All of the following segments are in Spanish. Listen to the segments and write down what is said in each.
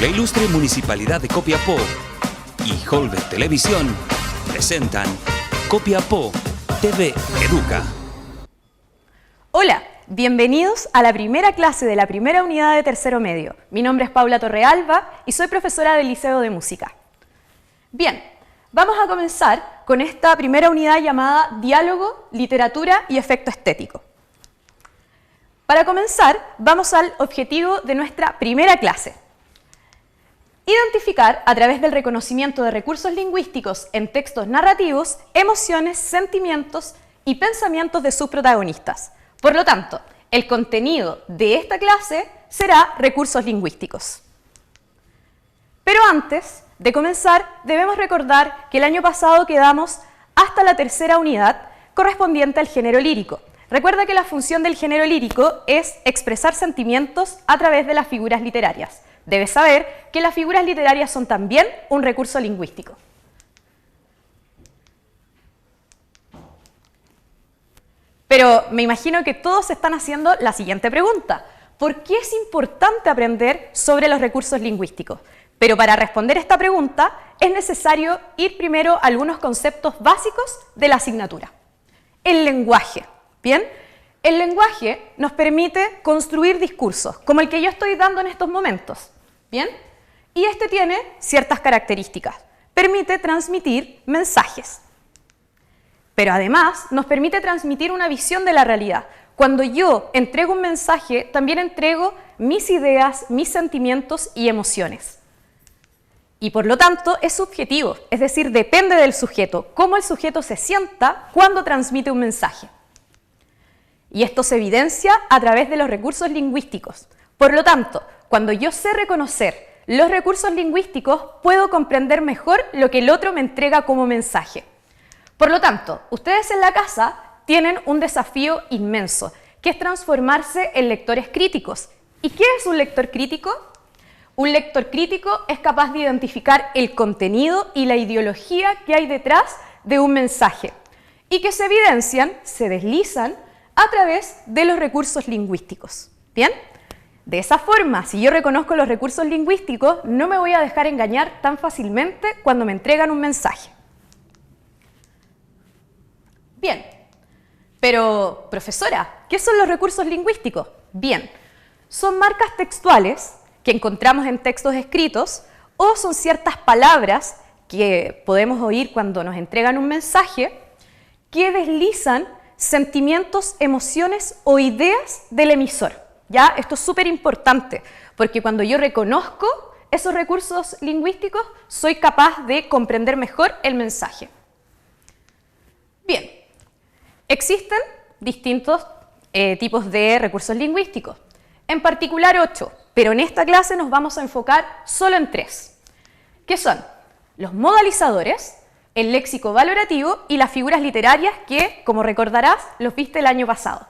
La ilustre Municipalidad de Copiapó y Holbert Televisión presentan Copiapó TV Educa. Hola, bienvenidos a la primera clase de la primera unidad de tercero medio. Mi nombre es Paula Torrealba y soy profesora del Liceo de Música. Bien, vamos a comenzar con esta primera unidad llamada Diálogo, Literatura y Efecto Estético. Para comenzar, vamos al objetivo de nuestra primera clase. Identificar, a través del reconocimiento de recursos lingüísticos en textos narrativos, emociones, sentimientos y pensamientos de sus protagonistas. Por lo tanto, el contenido de esta clase será recursos lingüísticos. Pero antes de comenzar, debemos recordar que el año pasado quedamos hasta la tercera unidad correspondiente al género lírico. Recuerda que la función del género lírico es expresar sentimientos a través de las figuras literarias. Debes saber que las figuras literarias son también un recurso lingüístico. Pero me imagino que todos están haciendo la siguiente pregunta. ¿Por qué es importante aprender sobre los recursos lingüísticos? Pero para responder esta pregunta es necesario ir primero a algunos conceptos básicos de la asignatura. El lenguaje. Bien, el lenguaje nos permite construir discursos, como el que yo estoy dando en estos momentos. Bien, y este tiene ciertas características. Permite transmitir mensajes. Pero además nos permite transmitir una visión de la realidad. Cuando yo entrego un mensaje, también entrego mis ideas, mis sentimientos y emociones. Y por lo tanto es subjetivo, es decir, depende del sujeto, cómo el sujeto se sienta cuando transmite un mensaje. Y esto se evidencia a través de los recursos lingüísticos. Por lo tanto, cuando yo sé reconocer los recursos lingüísticos, puedo comprender mejor lo que el otro me entrega como mensaje. Por lo tanto, ustedes en la casa tienen un desafío inmenso, que es transformarse en lectores críticos. ¿Y qué es un lector crítico? Un lector crítico es capaz de identificar el contenido y la ideología que hay detrás de un mensaje y que se evidencian, se deslizan a través de los recursos lingüísticos. ¿Bien? De esa forma, si yo reconozco los recursos lingüísticos, no me voy a dejar engañar tan fácilmente cuando me entregan un mensaje. Bien, pero profesora, ¿qué son los recursos lingüísticos? Bien, son marcas textuales que encontramos en textos escritos o son ciertas palabras que podemos oír cuando nos entregan un mensaje que deslizan sentimientos, emociones o ideas del emisor. ¿Ya? Esto es súper importante porque cuando yo reconozco esos recursos lingüísticos soy capaz de comprender mejor el mensaje. Bien, existen distintos tipos de recursos lingüísticos, en particular 8, pero en esta clase nos vamos a enfocar solo en 3, que son los modalizadores, el léxico valorativo y las figuras literarias que, como recordarás, los viste el año pasado.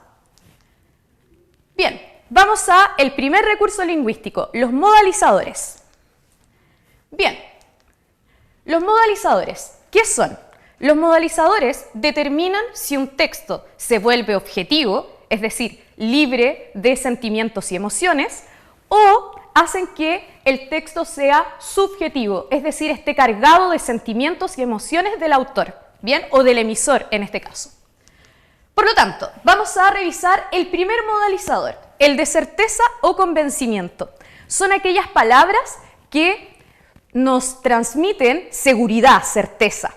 Bien, vamos a el primer recurso lingüístico, los modalizadores. Bien, los modalizadores, ¿qué son? Los modalizadores determinan si un texto se vuelve objetivo, es decir, libre de sentimientos y emociones, o hacen que el texto sea subjetivo, es decir, esté cargado de sentimientos y emociones del autor, ¿bien? O del emisor en este caso. Por lo tanto, vamos a revisar el primer modalizador, el de certeza o convencimiento. Son aquellas palabras que nos transmiten seguridad, certeza.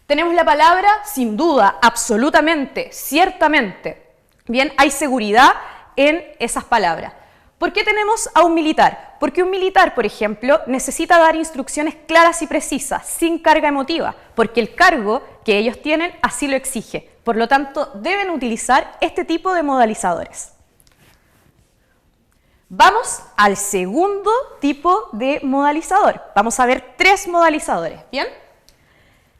Tenemos la palabra sin duda, absolutamente, ciertamente. Bien, hay seguridad en esas palabras. ¿Por qué tenemos a un militar? Porque un militar, por ejemplo, necesita dar instrucciones claras y precisas, sin carga emotiva, porque el cargo que ellos tienen así lo exige. Por lo tanto, deben utilizar este tipo de modalizadores. Vamos al segundo tipo de modalizador. Vamos a ver 3 modalizadores, ¿bien?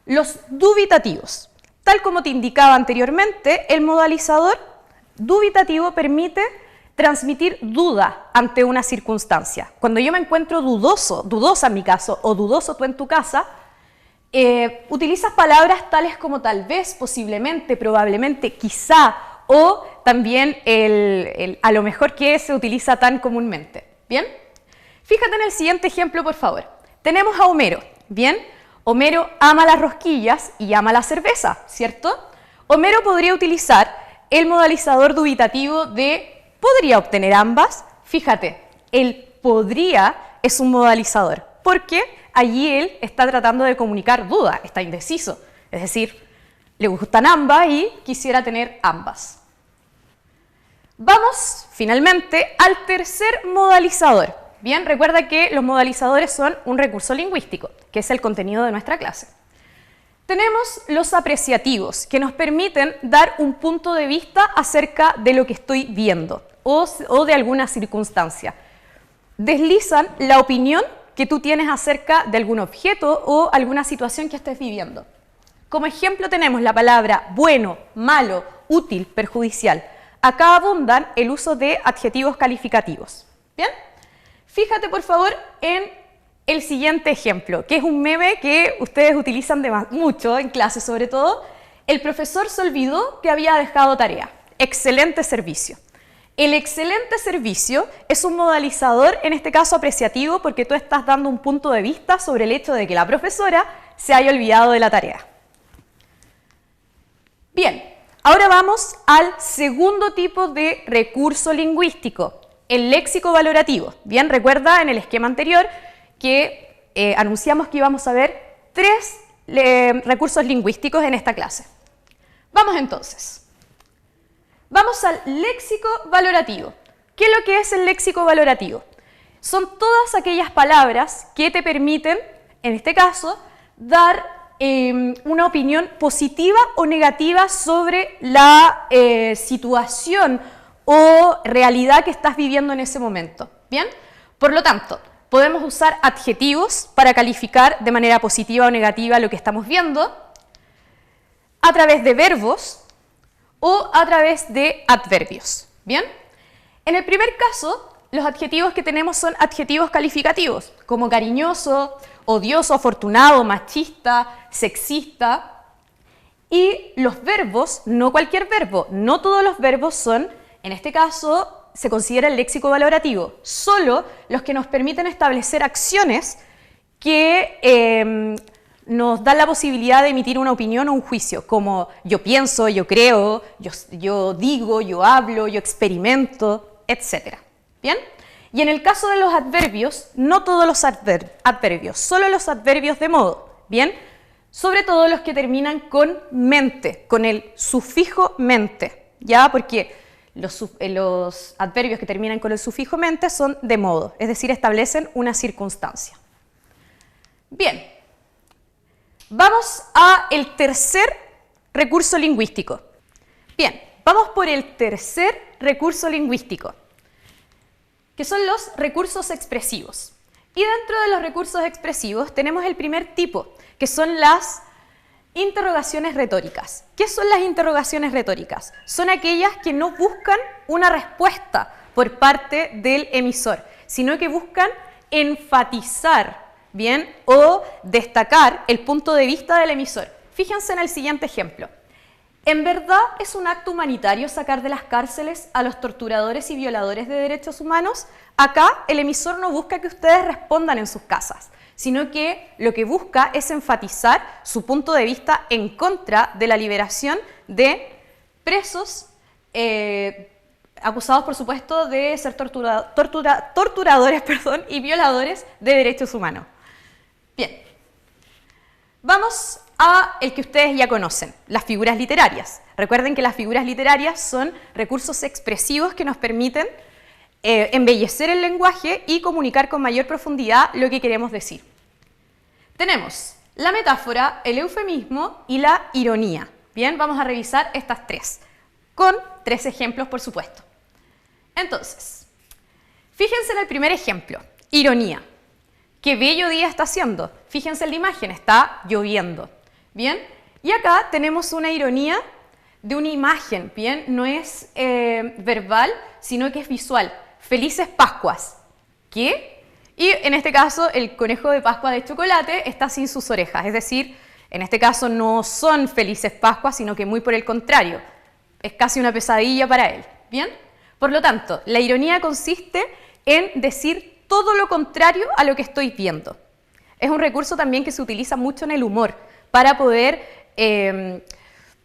Los dubitativos. Tal como te indicaba anteriormente, el modalizador dubitativo permite transmitir duda ante una circunstancia. Cuando yo me encuentro dudoso, dudosa en mi caso, o dudoso tú en tu casa, utilizas palabras tales como tal vez, posiblemente, probablemente, quizá, o también a lo mejor que se utiliza tan comúnmente. ¿Bien? Fíjate en el siguiente ejemplo, por favor. Tenemos a Homero, ¿bien? Homero ama las rosquillas y ama la cerveza, ¿cierto? Homero podría utilizar el modalizador dubitativo de podría obtener ambas. Fíjate, el podría es un modalizador, porque allí él está tratando de comunicar duda, está indeciso. Es decir, le gustan ambas y quisiera tener ambas. Vamos, finalmente, al tercer modalizador. Bien, recuerda que los modalizadores son un recurso lingüístico, que es el contenido de nuestra clase. Tenemos los apreciativos, que nos permiten dar un punto de vista acerca de lo que estoy viendo o de alguna circunstancia. Deslizan la opinión que tú tienes acerca de algún objeto o alguna situación que estés viviendo. Como ejemplo tenemos la palabra bueno, malo, útil, perjudicial. Acá abundan el uso de adjetivos calificativos. ¿Bien? Fíjate, por favor, en el siguiente ejemplo, que es un meme que ustedes utilizan mucho en clase, sobre todo. El profesor se olvidó que había dejado tarea. Excelente servicio. El excelente servicio es un modalizador, en este caso apreciativo, porque tú estás dando un punto de vista sobre el hecho de que la profesora se haya olvidado de la tarea. Bien, ahora vamos al segundo tipo de recurso lingüístico, el léxico valorativo. Bien, recuerda en el esquema anterior que anunciamos que íbamos a ver 3 recursos lingüísticos en esta clase. Vamos entonces. Vamos al léxico valorativo. ¿Qué es lo que es el léxico valorativo? Son todas aquellas palabras que te permiten, en este caso, dar una opinión positiva o negativa sobre la situación o realidad que estás viviendo en ese momento. ¿Bien? Por lo tanto, podemos usar adjetivos para calificar de manera positiva o negativa lo que estamos viendo, a través de verbos o a través de adverbios. ¿Bien? En el primer caso, los adjetivos que tenemos son adjetivos calificativos, como cariñoso, odioso, afortunado, machista, sexista. Y los verbos, no cualquier verbo, no todos los verbos son, en este caso, se considera el léxico valorativo, solo los que nos permiten establecer acciones que nos dan la posibilidad de emitir una opinión o un juicio, como yo pienso, yo creo, yo digo, yo hablo, yo experimento, etc. ¿Bien? Y en el caso de los adverbios, no todos los adverbios, solo los adverbios de modo, ¿bien? Sobre todo los que terminan con mente, con el sufijo mente, ¿ya? Porque los adverbios que terminan con el sufijo mente son de modo, es decir, establecen una circunstancia. Bien, vamos al tercer recurso lingüístico. Bien, vamos por el tercer recurso lingüístico, que son los recursos expresivos. Y dentro de los recursos expresivos tenemos el primer tipo, que son las interrogaciones retóricas. ¿Qué son las interrogaciones retóricas? Son aquellas que no buscan una respuesta por parte del emisor, sino que buscan enfatizar, ¿bien? O destacar el punto de vista del emisor. Fíjense en el siguiente ejemplo. ¿En verdad es un acto humanitario sacar de las cárceles a los torturadores y violadores de derechos humanos? Acá el emisor no busca que ustedes respondan en sus casas, sino que lo que busca es enfatizar su punto de vista en contra de la liberación de presos acusados, por supuesto, de ser torturadores y violadores de derechos humanos. Bien, vamos a el que ustedes ya conocen, las figuras literarias. Recuerden que las figuras literarias son recursos expresivos que nos permiten embellecer el lenguaje y comunicar con mayor profundidad lo que queremos decir. Tenemos la metáfora, el eufemismo y la ironía. Bien, vamos a revisar estas 3, con 3 ejemplos, por supuesto. Entonces, fíjense en el primer ejemplo, ironía. ¡Qué bello día está haciendo! Fíjense en la imagen, está lloviendo. ¿Bien? Y acá tenemos una ironía de una imagen, ¿bien? No es verbal, sino que es visual. ¡Felices Pascuas! ¿Qué? Y en este caso, el conejo de Pascua de chocolate está sin sus orejas. Es decir, en este caso no son felices Pascuas, sino que muy por el contrario. Es casi una pesadilla para él. ¿Bien? Por lo tanto, la ironía consiste en decir todo lo contrario a lo que estoy viendo. Es un recurso también que se utiliza mucho en el humor para poder, de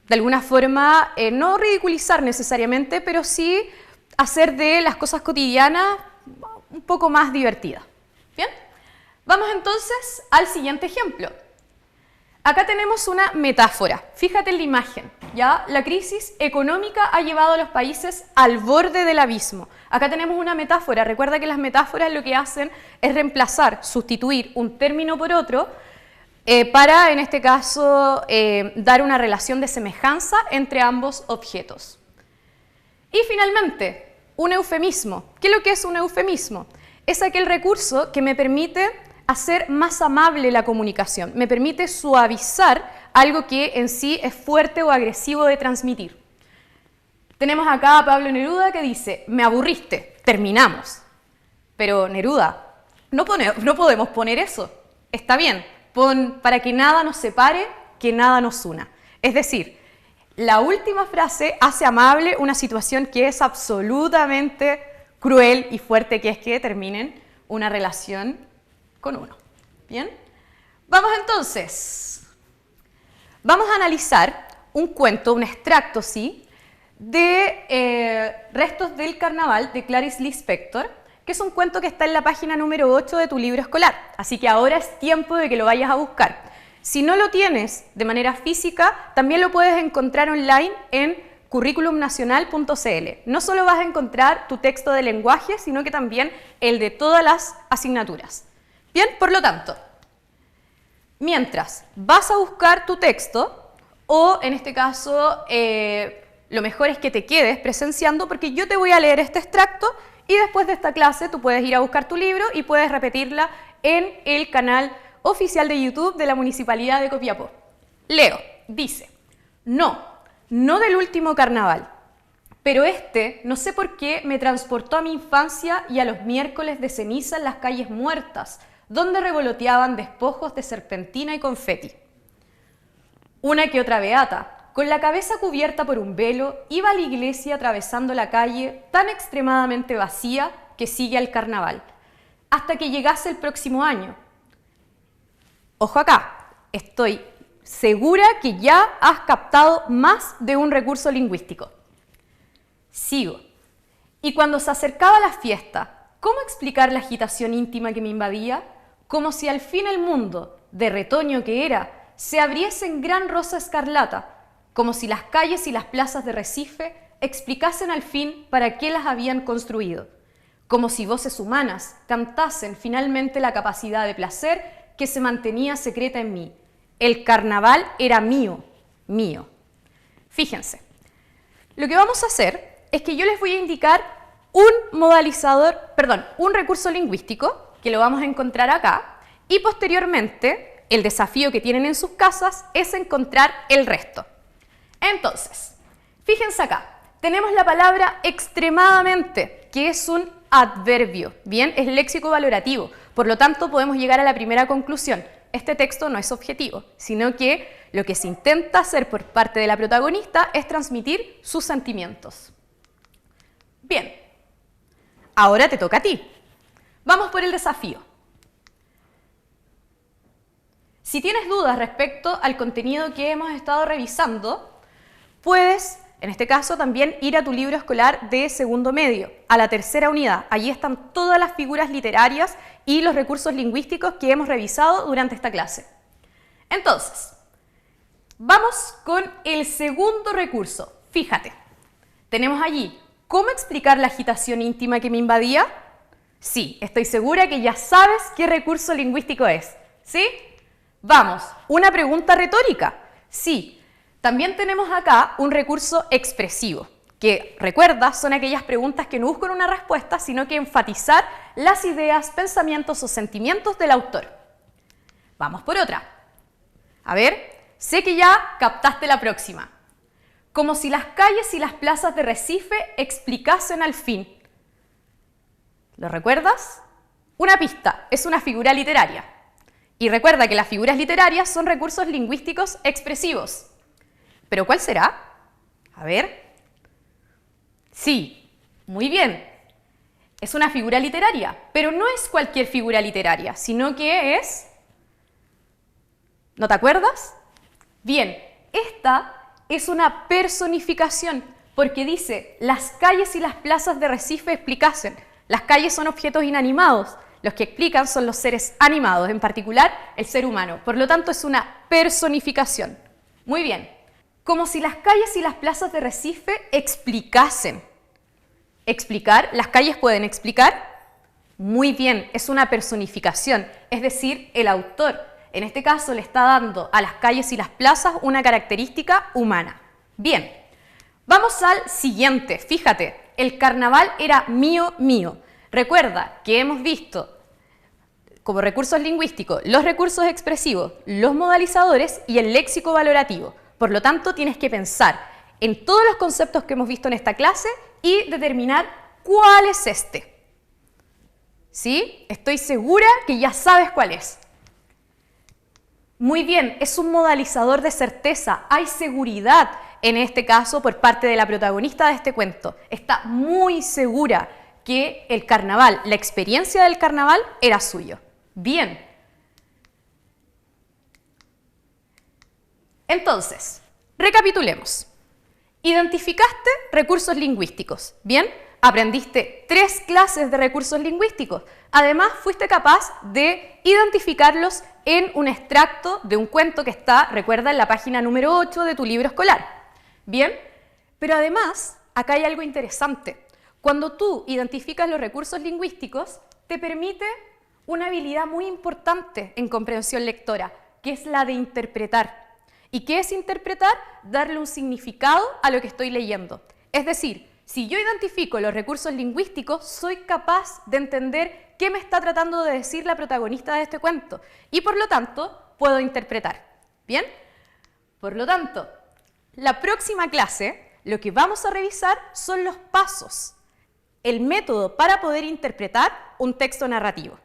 alguna forma, no ridiculizar necesariamente, pero sí hacer de las cosas cotidianas un poco más divertidas. ¿Bien? Vamos entonces al siguiente ejemplo. Acá tenemos una metáfora. Fíjate en la imagen, ¿ya? La crisis económica ha llevado a los países al borde del abismo. Acá tenemos una metáfora. Recuerda que las metáforas lo que hacen es reemplazar, sustituir un término por otro para, en este caso, dar una relación de semejanza entre ambos objetos. Y finalmente, un eufemismo. ¿Qué es lo que es un eufemismo? Es aquel recurso que me permite hacer más amable la comunicación, me permite suavizar algo que en sí es fuerte o agresivo de transmitir. Tenemos acá a Pablo Neruda que dice, me aburriste, terminamos. Pero Neruda, no podemos poner eso. Está bien, pon para que nada nos separe, que nada nos una. Es decir, la última frase hace amable una situación que es absolutamente cruel y fuerte, que es que terminen una relación con uno. ¿Bien? Vamos entonces. Vamos a analizar un cuento, un extracto, sí, de Restos del Carnaval de Clarice Lispector, que es un cuento que está en la página número 8 de tu libro escolar. Así que ahora es tiempo de que lo vayas a buscar. Si no lo tienes de manera física, también lo puedes encontrar online en curriculumnacional.cl. No solo vas a encontrar tu texto de lenguaje, sino que también el de todas las asignaturas. Bien, por lo tanto, mientras vas a buscar tu texto, o en este caso, lo mejor es que te quedes presenciando, porque yo te voy a leer este extracto y después de esta clase tú puedes ir a buscar tu libro y puedes repetirla en el canal oficial de YouTube de la Municipalidad de Copiapó. Leo, dice, no del último carnaval, pero no sé por qué, me transportó a mi infancia y a los miércoles de ceniza en las calles muertas, donde revoloteaban despojos de serpentina y confeti. Una que otra beata, con la cabeza cubierta por un velo, iba a la iglesia atravesando la calle tan extremadamente vacía que sigue al carnaval, hasta que llegase el próximo año. Ojo acá, estoy segura que ya has captado más de un recurso lingüístico. Sigo. Y cuando se acercaba la fiesta, ¿cómo explicar la agitación íntima que me invadía? Como si al fin el mundo, de retoño que era, se abriese en gran rosa escarlata, como si las calles y las plazas de Recife explicasen al fin para qué las habían construido, como si voces humanas cantasen finalmente la capacidad de placer que se mantenía secreta en mí. El carnaval era mío, mío. Fíjense, lo que vamos a hacer es que yo les voy a indicar un recurso lingüístico, que lo vamos a encontrar acá, y posteriormente el desafío que tienen en sus casas es encontrar el resto. Entonces, fíjense acá, tenemos la palabra extremadamente, que es un adverbio, ¿bien? Es léxico valorativo, por lo tanto podemos llegar a la primera conclusión. Este texto no es objetivo, sino que lo que se intenta hacer por parte de la protagonista es transmitir sus sentimientos. Bien, ahora te toca a ti. Vamos por el desafío. Si tienes dudas respecto al contenido que hemos estado revisando, puedes, en este caso, también ir a tu libro escolar de segundo medio, a la tercera unidad. Allí están todas las figuras literarias y los recursos lingüísticos que hemos revisado durante esta clase. Entonces, vamos con el segundo recurso. Fíjate, tenemos allí, ¿cómo explicar la agitación íntima que me invadía? Sí, estoy segura que ya sabes qué recurso lingüístico es, ¿sí? Vamos, una pregunta retórica. Sí, también tenemos acá un recurso expresivo, que recuerda, son aquellas preguntas que no buscan una respuesta, sino que enfatizar las ideas, pensamientos o sentimientos del autor. Vamos por otra. A ver, sé que ya captaste la próxima. Como si las calles y las plazas de Recife explicasen al fin. ¿Lo recuerdas? Una pista, es una figura literaria. Y recuerda que las figuras literarias son recursos lingüísticos expresivos. ¿Pero cuál será? A ver. Sí, muy bien. Es una figura literaria, pero no es cualquier figura literaria, sino que es... ¿No te acuerdas? Bien, esta es una personificación, porque dice, las calles y las plazas de Recife explicasen. Las calles son objetos inanimados, los que explican son los seres animados, en particular el ser humano. Por lo tanto, es una personificación. Muy bien, como si las calles y las plazas de Recife explicasen. ¿Explicar? ¿Las calles pueden explicar? Muy bien, es una personificación, es decir, el autor, en este caso, le está dando a las calles y las plazas una característica humana. Bien, vamos al siguiente. Fíjate, el carnaval era mío, mío. Recuerda que hemos visto como recursos lingüísticos los recursos expresivos, los modalizadores y el léxico valorativo. Por lo tanto, tienes que pensar en todos los conceptos que hemos visto en esta clase y determinar cuál es este. ¿Sí? Estoy segura que ya sabes cuál es. Muy bien, es un modalizador de certeza, hay seguridad en este caso por parte de la protagonista de este cuento. Está muy segura que el carnaval, la experiencia del carnaval era suyo. Bien. Entonces, recapitulemos. Identificaste recursos lingüísticos, ¿bien? Aprendiste 3 clases de recursos lingüísticos. Además, fuiste capaz de identificarlos en un extracto de un cuento que está, recuerda, en la página número 8 de tu libro escolar. Bien, pero además, acá hay algo interesante. Cuando tú identificas los recursos lingüísticos, te permite una habilidad muy importante en comprensión lectora, que es la de interpretar. ¿Y qué es interpretar? Darle un significado a lo que estoy leyendo. Es decir, si yo identifico los recursos lingüísticos, soy capaz de entender qué me está tratando de decir la protagonista de este cuento y por lo tanto puedo interpretar. ¿Bien? Por lo tanto, la próxima clase lo que vamos a revisar son los pasos, el método para poder interpretar un texto narrativo.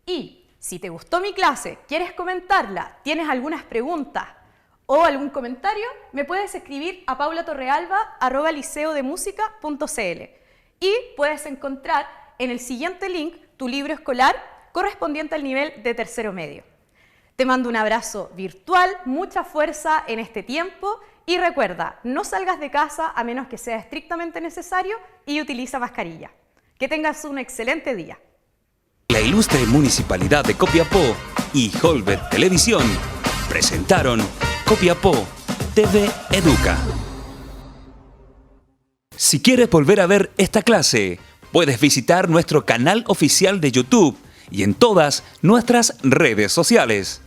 Y si te gustó mi clase, quieres comentarla, tienes algunas preguntas o algún comentario, me puedes escribir a paulatorrealba@liceodemusica.cl y puedes encontrar en el siguiente link tu libro escolar correspondiente al nivel de tercero medio. Te mando un abrazo virtual, mucha fuerza en este tiempo y recuerda, no salgas de casa a menos que sea estrictamente necesario y utiliza mascarilla. Que tengas un excelente día. La ilustre Municipalidad de Copiapó y Holbert Televisión presentaron Copiapó TV Educa. Si quieres volver a ver esta clase, puedes visitar nuestro canal oficial de YouTube y en todas nuestras redes sociales.